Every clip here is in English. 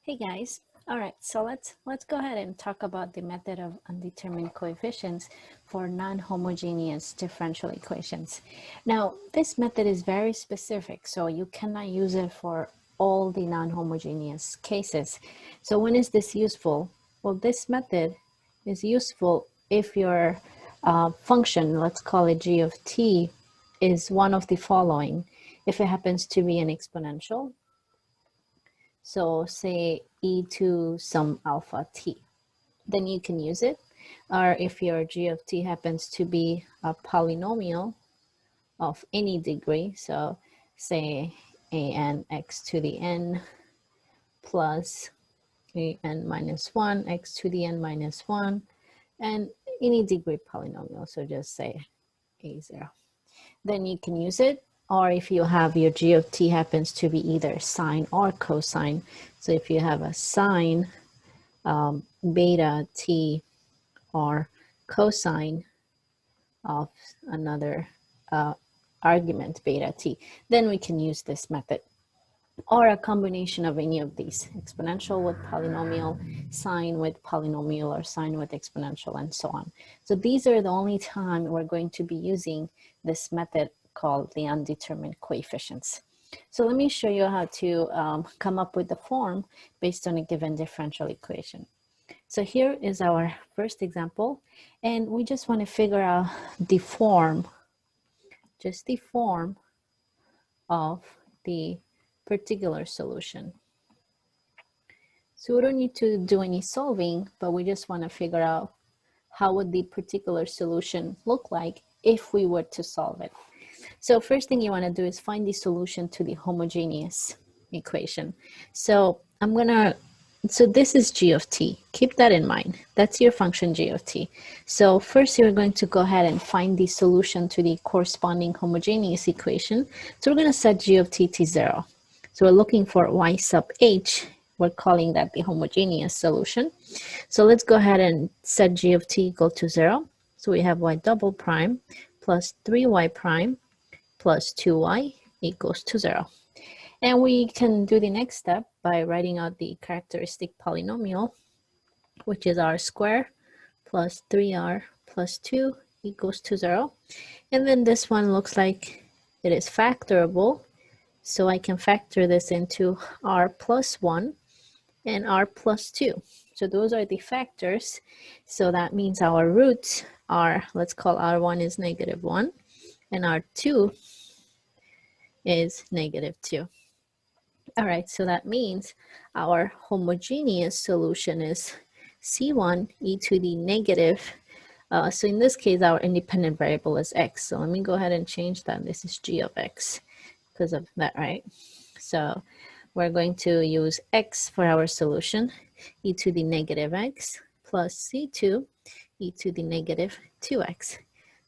Hey guys. All right, so let's go ahead and talk about the method of undetermined coefficients for non-homogeneous differential equations. Now, this method is very specific, so you cannot use it for all the non-homogeneous cases. So when is this useful? Well, this method is useful if your function, let's call it g of t, is one of the following. If it happens to be an exponential, so say e to some alpha t, then you can use it. Or if your g of t happens to be a polynomial of any degree, so say an x to the n plus an minus 1, x to the n minus 1, and any degree polynomial, so just say a0. Then you can use it. Or if you have your g of t happens to be either sine or cosine, so if you have a sine beta t or cosine of another argument beta t, then we can use this method. Or a combination of any of these, exponential with polynomial, sine with polynomial, or sine with exponential, and so on. So these are the only time we're going to be using this method called the undetermined coefficients. So let me show you how to come up with the form based on a given differential equation. So here is our first example, and we just want to figure out the form, just the form of the particular solution. So we don't need to do any solving, but we just want to figure out how would the particular solution look like if we were to solve it. So first thing you want to do is find the solution to the homogeneous equation. So this is g of t. Keep that in mind. That's your function g of t. So first you're going to go ahead and find the solution to the corresponding homogeneous equation. So we're going to set g of t to 0. So we're looking for y sub h. We're calling that the homogeneous solution. So let's go ahead and set g of t equal to 0. So we have y double prime plus 3y prime plus 2y equals to 0. And we can do the next step by writing out the characteristic polynomial, which is r squared plus 3r plus 2 equals to 0. And then this one looks like it is factorable. So I can factor this into r plus 1 and r plus 2. So those are the factors. So that means our roots are, let's call r1 is -1 and r2 is -2. All right, so that means our homogeneous solution is C1 e to the negative. So in this case, our independent variable is x. So let me go ahead and change that. This is g of x because of that, right? So we're going to use x for our solution, e to the negative x plus C2 e to the negative 2x.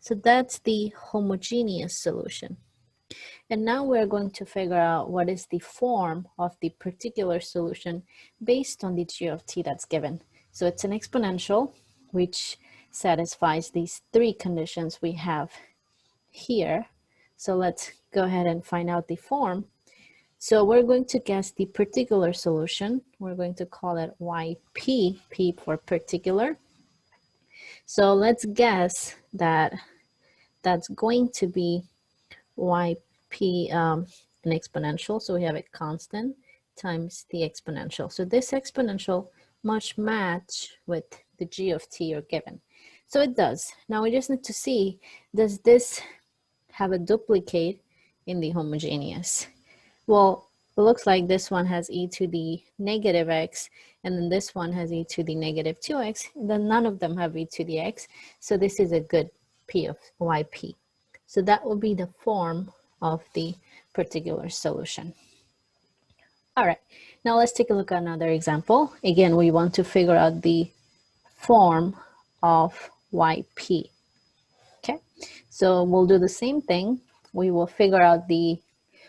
So that's the homogeneous solution. And now we're going to figure out what is the form of the particular solution based on the g of t that's given. So it's an exponential, which satisfies these three conditions we have here. So let's go ahead and find out the form. So we're going to guess the particular solution. We're going to call it yp, p for particular. So let's guess that that's going to be yp an exponential. So we have a constant times the exponential. So this exponential must match with the g of t you're given. So it does. Now we just need to see, does this have a duplicate in the homogeneous? Well, it looks like this one has e to the negative x, and then this one has e to the negative 2x, and then none of them have e to the x. So this is a good p of yp. So that will be the form of the particular solution. All right, now let's take a look at another example. Again, we want to figure out the form of yp. Okay, so we'll do the same thing. We will figure out the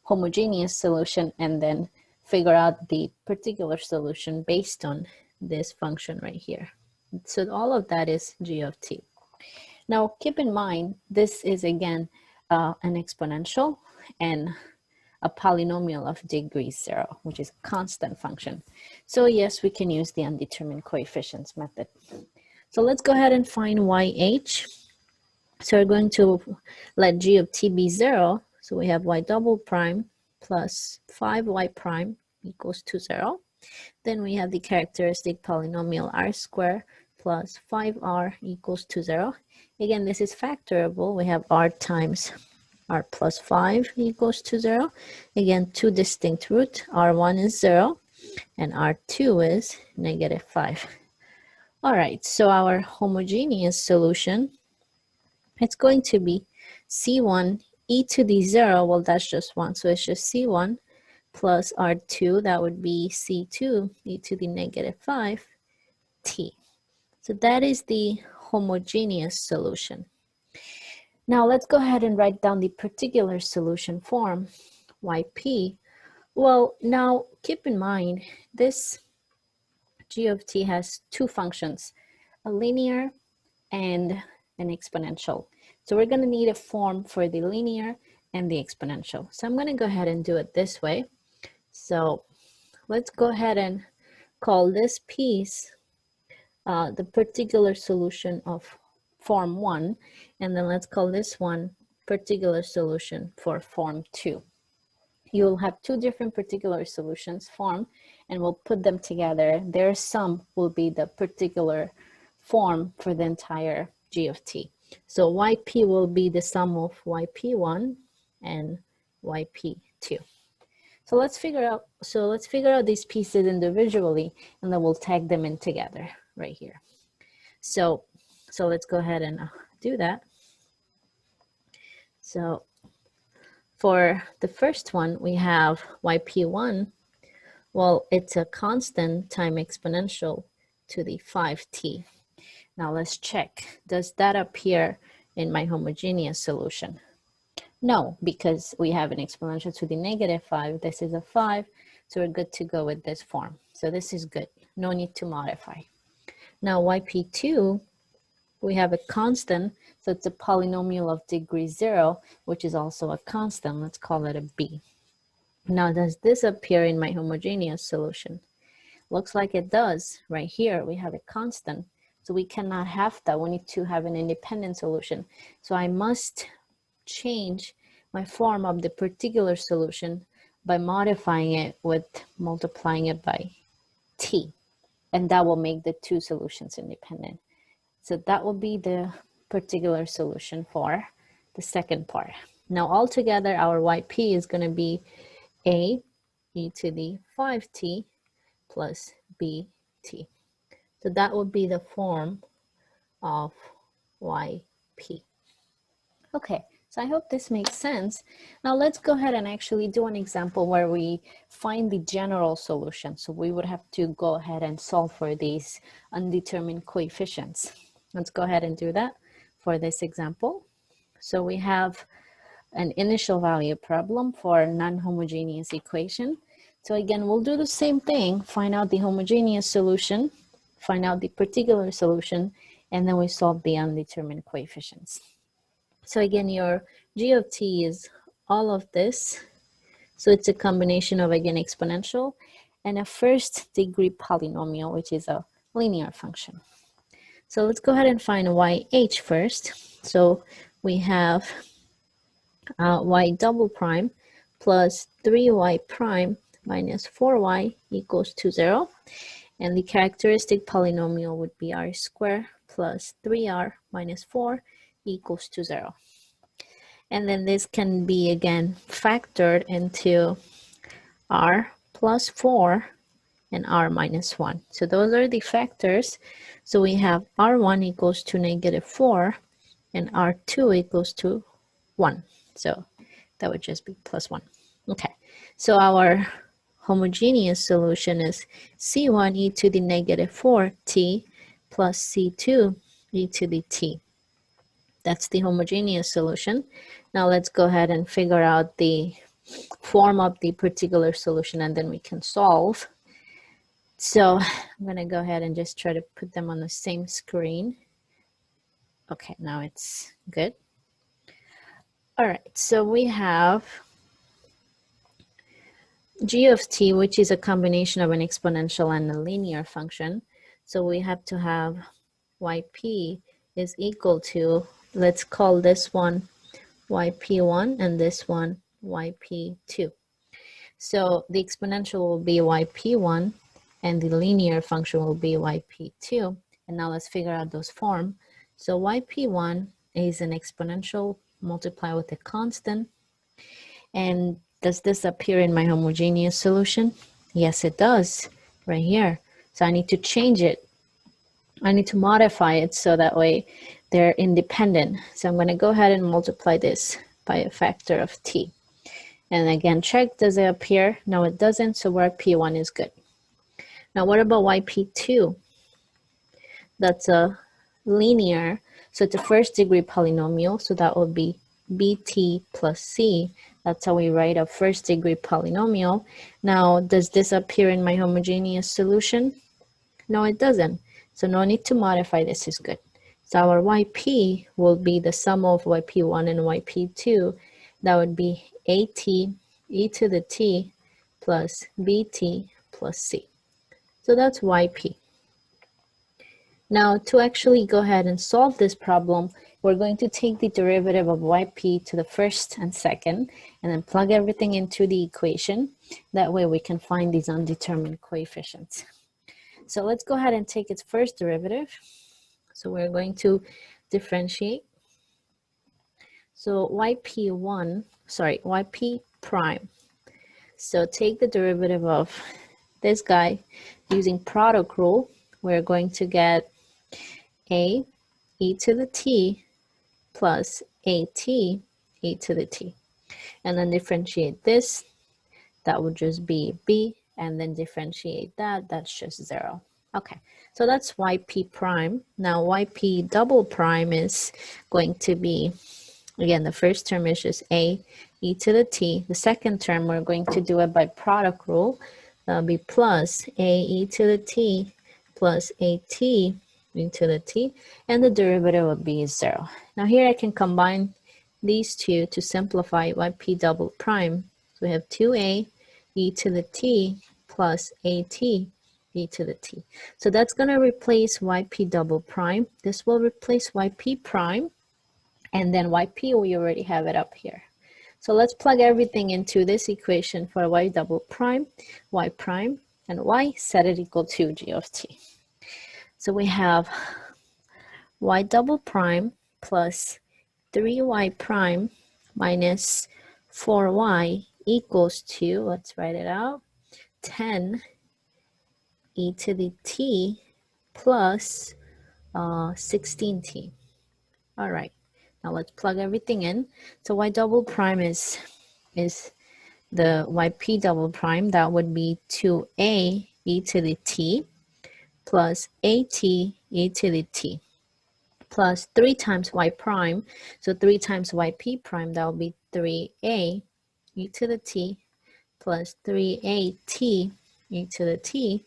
homogeneous solution and then figure out the particular solution based on this function right here. So all of that is g of t. Now keep in mind, this is again an exponential, and a polynomial of degree 0, which is a constant function. So yes, we can use the undetermined coefficients method. So let's go ahead and find YH. So we're going to let g of t be 0. So we have y double prime plus 5y prime equals to 0. Then we have the characteristic polynomial r squared plus 5r equals to 0. Again, this is factorable. We have r times r plus 5 equals to 0. Again, two distinct roots. R1 is 0 and R2 is negative 5. All right, so our homogeneous solution, it's going to be C1 e to the 0. Well, that's just 1, so it's just C1 plus R2. That would be C2 e to the negative 5 t. So that is the homogeneous solution. Now let's go ahead and write down the particular solution form, yp. Well, now keep in mind, this g of t has two functions, a linear and an exponential. So we're going to need a form for the linear and the exponential. So I'm going to go ahead and do it this way. So let's go ahead and call this piece the particular solution of form 1, and then let's call this one particular solution for form 2. You'll have two different particular solutions form, and we'll put them together. Their sum will be the particular form for the entire g of t. So yp will be the sum of yp1 and yp2. So let's figure out these pieces individually, and then we'll tag them in together right here. So let's go ahead and do that. So for the first one, we have yp1. Well, it's a constant time exponential to the 5t. Now let's check. Does that appear in my homogeneous solution? No, because we have an exponential to the negative 5. This is a 5, so we're good to go with this form. So this is good. No need to modify. Now yp2, we have a constant, so it's a polynomial of degree 0, which is also a constant. Let's call it a b. Now, does this appear in my homogeneous solution? Looks like it does. Right here, we have a constant, so we cannot have that. We need to have an independent solution. So I must change my form of the particular solution by modifying it with multiplying it by t, and that will make the two solutions independent. So that will be the particular solution for the second part. Now altogether, our yp is going to be a e to the 5t plus bt. So that would be the form of yp. Okay, so I hope this makes sense. Now let's go ahead and actually do an example where we find the general solution. So we would have to go ahead and solve for these undetermined coefficients. Let's go ahead and do that for this example. So we have an initial value problem for a non-homogeneous equation. So again, we'll do the same thing, find out the homogeneous solution, find out the particular solution, and then we solve the undetermined coefficients. So again, your g of t is all of this. So it's a combination of, again, exponential and a first degree polynomial, which is a linear function. So let's go ahead and find yh first. So we have y double prime plus 3y prime minus 4y equals to 0. And the characteristic polynomial would be r squared plus 3r minus 4 equals to 0. And then this can be, again, factored into r plus 4 and r minus 1. So those are the factors. So we have r1 equals to negative 4 and r2 equals to 1. So that would just be plus 1. Okay, so our homogeneous solution is c1 e to the negative 4t plus c2 e to the t. That's the homogeneous solution. Now let's go ahead and figure out the form of the particular solution, and then we can solve. So I'm going to go ahead and just try to put them on the same screen. Okay, now it's good. All right, so we have g of t, which is a combination of an exponential and a linear function. So we have to have yp is equal to, let's call this one yp1 and this one yp2. So the exponential will be yp1 and the linear function will be yp2. And now let's figure out those form. So yp1 is an exponential multiplied with a constant. And does this appear in my homogeneous solution? Yes, it does, right here. So I need to change it. I need to modify it so that way they're independent. So I'm going to go ahead and multiply this by a factor of t. And again, check, does it appear? No, it doesn't, so yp1 is good. Now what about yp2? That's a linear, so it's a first degree polynomial, so that will be bt plus c. That's how we write a first degree polynomial. Now, does this appear in my homogeneous solution? No, it doesn't. So no need to modify, this is good. So our yp will be the sum of yp1 and yp2. That would be at e to the t plus bt plus c. So that's yp. Now, to actually go ahead and solve this problem, we're going to take the derivative of yp to the first and second, and then plug everything into the equation. That way we can find these undetermined coefficients. So let's go ahead and take its first derivative. So we're going to differentiate. So yp prime. So take the derivative of this guy using product rule. We're going to get a e to the t plus at e to the t. And then differentiate this, that would just be b, and then differentiate that, that's just 0. Okay, so that's yp prime. Now yp double prime is going to be, again, the first term is just a e to the t. The second term, we're going to do it by product rule. That'll be plus a e to the t plus at e to the t, and the derivative will be 0. Now here I can combine these two to simplify yp double prime. So we have 2a e to the t plus at e to the t. So that's going to replace yp double prime. This will replace yp prime, and then yp, we already have it up here. So let's plug everything into this equation for y double prime, y prime, and y, set it equal to g of t. So we have y double prime plus 3y prime minus 4y equals to, let's write it out, 10 e to the t plus 16t. All right, now let's plug everything in. So y double prime is the yp double prime. That would be 2a e to the t plus at e to the t plus 3 times y prime. So 3 times yp prime, that will be 3a e to the t plus 3at e to the t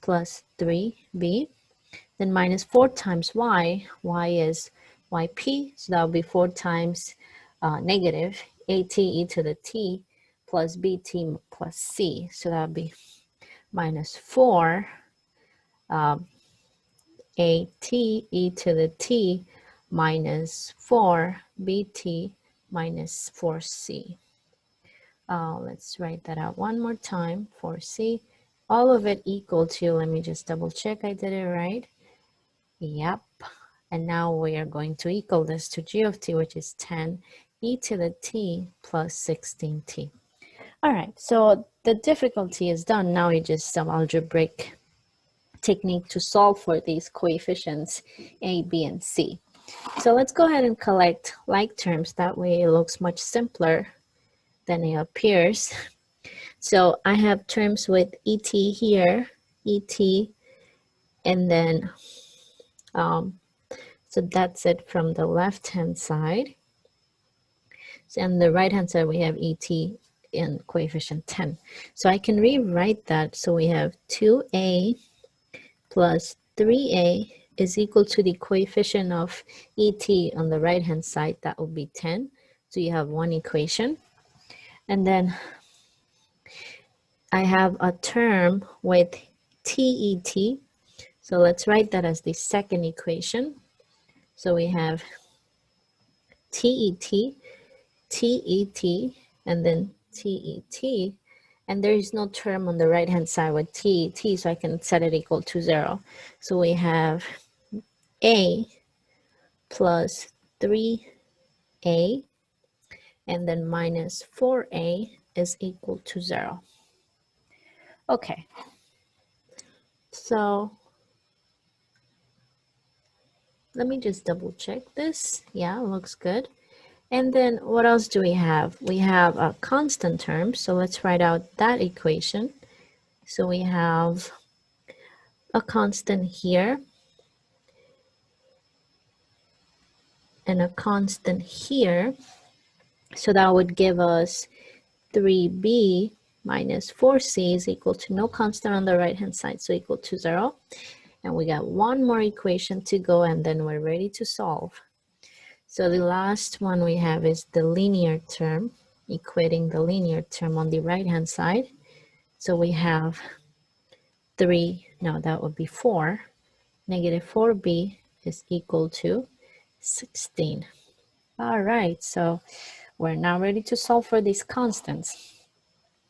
plus 3b. Then minus 4 times y is yp, so that will be 4 times negative at e to the t plus bt plus c, so that would be minus 4 at e to the t minus 4 bt minus 4c. Let's write that out one more time, 4c. All of it equal to, let me just double check I did it right. Yep. And now we are going to equal this to g of t, which is 10 e to the t plus 16t. All right, so the difficulty is done. Now we just some algebraic technique to solve for these coefficients a, b, and c. So let's go ahead and collect like terms. That way it looks much simpler than it appears. So I have terms with et here, et, and then so that's it from the left-hand side. So on the right-hand side, we have et in coefficient 10. So I can rewrite that. So we have 2a plus 3a is equal to the coefficient of et on the right-hand side. That will be 10. So you have one equation. And then I have a term with TET. So let's write that as the second equation. So we have TET, TET, and then TET. And there is no term on the right-hand side with TET, so I can set it equal to 0. So we have A plus 3A, and then minus 4A is equal to 0. Okay, so let me just double check this. Yeah, looks good. And then what else do we have? We have a constant term, so let's write out that equation. So we have a constant here and a constant here. So that would give us 3b minus 4c is equal to no constant on the right-hand side, so equal to 0. And we got one more equation to go, and then we're ready to solve. So the last one we have is the linear term, equating the linear term on the right-hand side. So we have 4. Negative 4b is equal to 16. All right, so we're now ready to solve for these constants.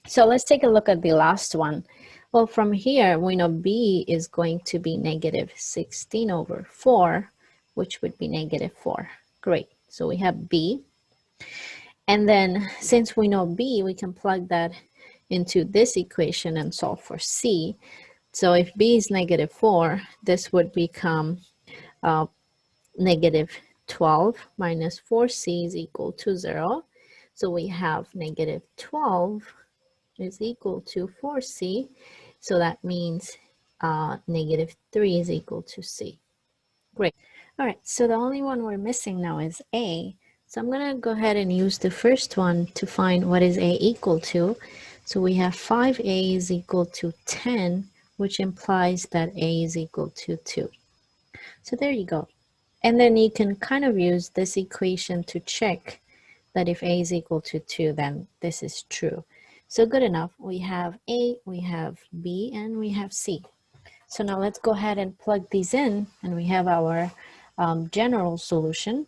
So let's take a look at the last one. Well, from here, we know b is going to be negative 16 over 4, which would be negative 4. Great, so we have b. And then since we know b, we can plug that into this equation and solve for c. So if b is negative 4, this would become negative 12 minus 4c is equal to 0. So we have negative 12 is equal to 4c. So that means negative 3 is equal to c. Great. All right, so the only one we're missing now is a. So I'm going to go ahead and use the first one to find what is a equal to. So we have 5a is equal to 10, which implies that a is equal to 2. So there you go. And then you can kind of use this equation to check that if a is equal to 2, then this is true. So good enough. We have a, we have b, and we have c. So now let's go ahead and plug these in, and we have our general solution.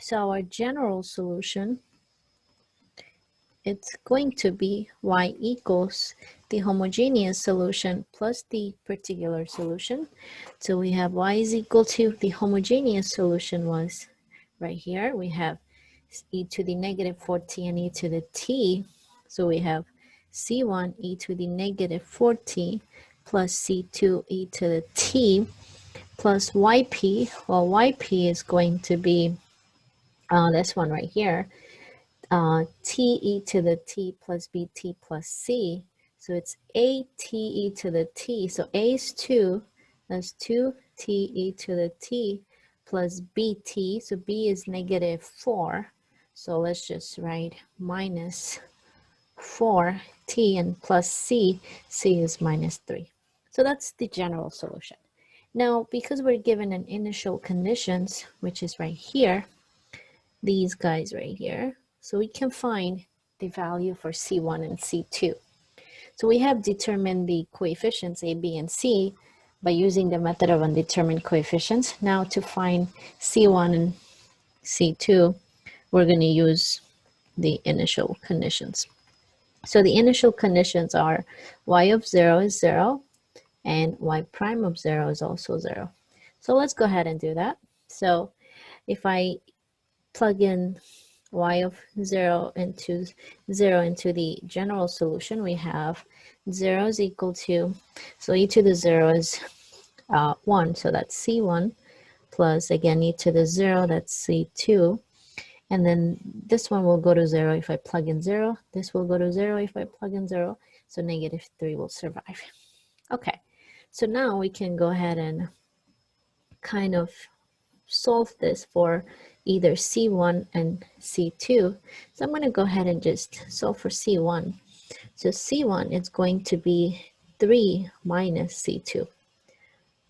So our general solution, it's going to be y equals the homogeneous solution plus the particular solution. So we have y is equal to the homogeneous solution was right here. We have e to the negative 40 and e to the t. So we have c1 e to the negative 40 plus c2 e to the t plus yp. Well, yp is going to be this one right here. T e to the t plus bt plus c. So it's a t e to the t. So a is 2. That's 2 t e to the t plus bt. So b is negative 4. So let's just write minus 4t and plus c. C is minus 3. So that's the general solution. Now, because we're given an initial conditions, which is right here, these guys right here, so we can find the value for C1 and C2. So we have determined the coefficients A, B, and C by using the method of undetermined coefficients. Now to find C1 and C2, we're going to use the initial conditions. So the initial conditions are y of 0 is 0 and y prime of 0 is also 0. So let's go ahead and do that. So if I plug in y of 0 into the general solution, we have 0 is equal to, so e to the 0 is 1, so that's c1, plus again e to the 0, that's c2, and then this one will go to 0 if I plug in 0, this will go to 0 if I plug in 0, so negative 3 will survive. Okay, so now we can go ahead and kind of solve this for either C1 and C2. So I'm going to go ahead and just solve for C1. So C1 is going to be 3 minus C2.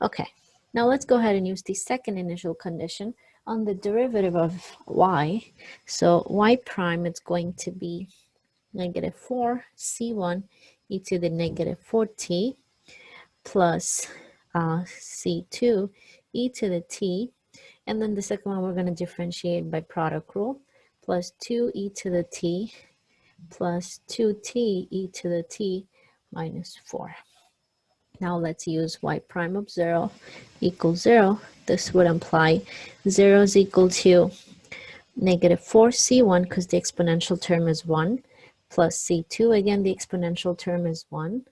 Okay, now let's go ahead and use the second initial condition on the derivative of y. So y prime is going to be negative 4 C1 e to the negative 4t plus c2 e to the t. And then the second one we're going to differentiate by product rule, plus 2 e to the t plus 2t e to the t minus 4. Now let's use y prime of 0 equals 0. This would imply 0 is equal to negative 4c1 because the exponential term is 1, plus c2, again the exponential term is 1,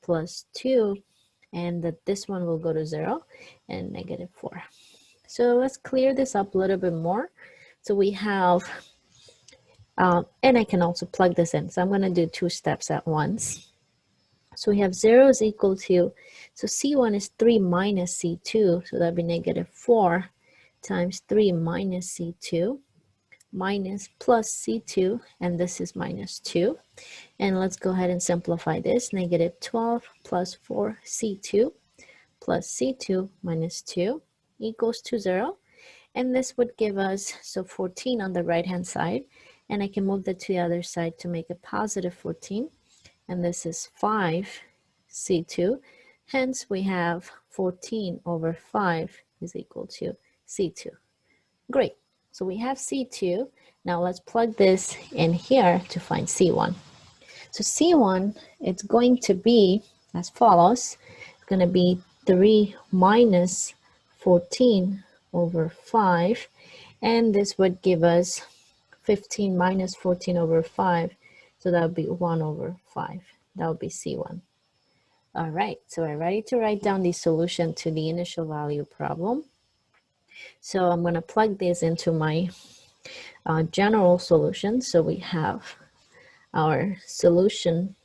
plus 2, and that this one will go to 0, and negative 4. So let's clear this up a little bit more. So we have, and I can also plug this in. So I'm going to do 2 steps at once. So we have 0 is equal to, so c1 is 3 minus c2, so that'd be negative 4 times 3 minus c2 minus plus c2, and this is minus 2. And let's go ahead and simplify this. Negative 12 plus 4c2 plus c2 minus 2 equals to 0. And this would give us, so 14 on the right-hand side, and I can move that to the other side to make it positive 14. And this is 5c2. Hence, we have 14 over 5 is equal to c2. Great. So we have c2. Now let's plug this in here to find c1. So c1, it's going to be as follows. It's going to be 3 minus 14 over 5. And this would give us 15 minus 14 over 5. So that would be 1 over 5. That would be c1. All right, so we're ready to write down the solution to the initial value problem. So I'm going to plug this into my general solution. So we have our solution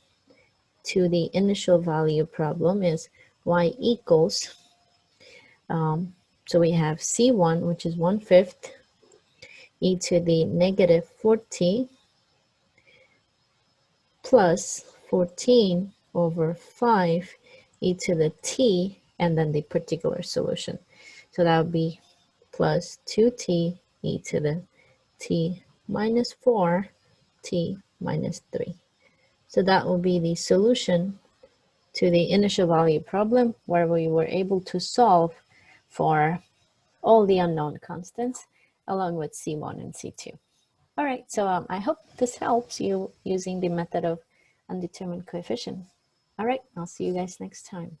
to the initial value problem is y equals, so we have c1, which is 1/5, e to the negative 4t plus 14 over 5 e to the t, and then the particular solution. So that would be plus 2t e to the t minus 4 t minus 3. So that will be the solution to the initial value problem, where we were able to solve for all the unknown constants along with C1 and C2. All right, so I hope this helps you using the method of undetermined coefficient. All right, I'll see you guys next time.